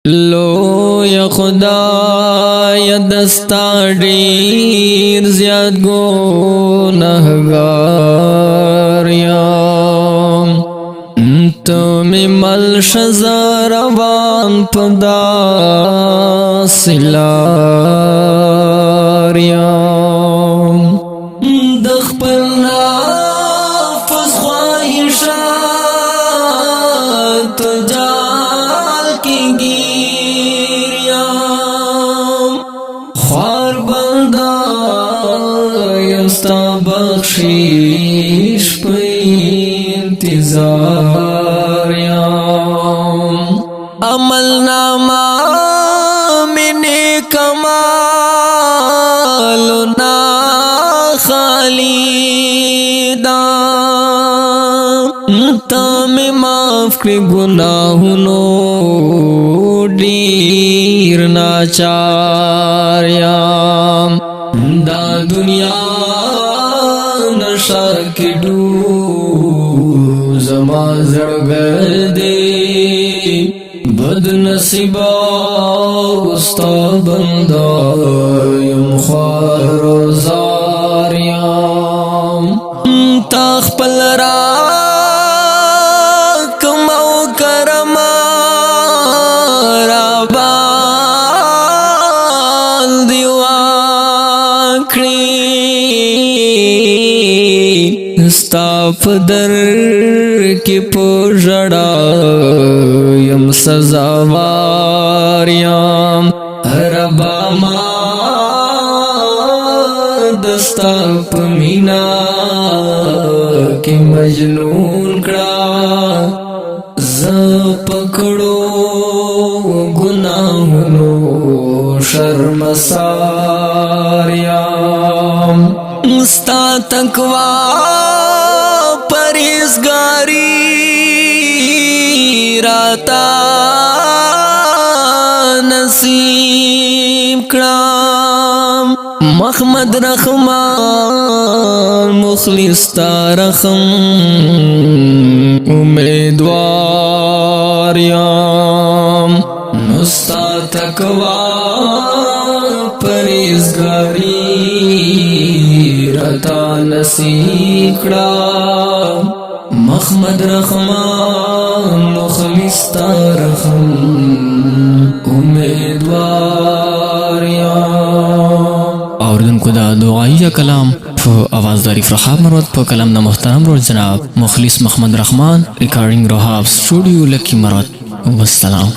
لو یا خدای دستا ډیر زیات گناهگار یم تو می مل شزاروان پدا سلار یم دخپل نفس خواهشات جال کی گیر یم خوار بندا یستا بخشیش پہ انتظار یم عمل نامہ من کمالنا خالی دا تا میں معاف کری گناہونو ډیر ناچار یم دا دنیا نشا کی ډو زما زړګر دی بد نصیبا استا بندا یم خوار زار یم تا خپل را کمو کرم را بال دیوا کړی ستا پدر کی پوجڑا یم سزاوار یم ربا ما دستا پمینا کی مجنون کڑا ز پکڑو گناہونو شرمسار یم ستا تقوی پرهیزګاری راتا نصیب کړم محمد رحمان مخلص تا رحم امیدوار یم نستا تقوی پرهیزګاری راتا نصیب کړم محمد رحمان مخلص تا رحم امیدوار یم اوردونکو دا دعایي کلام په आवाज داری فرحاب مروت په کلام د محترم روز جناب مخلص محمد رحمان ریکارډینګ روحاب سټوډیو لکی مروت والسلام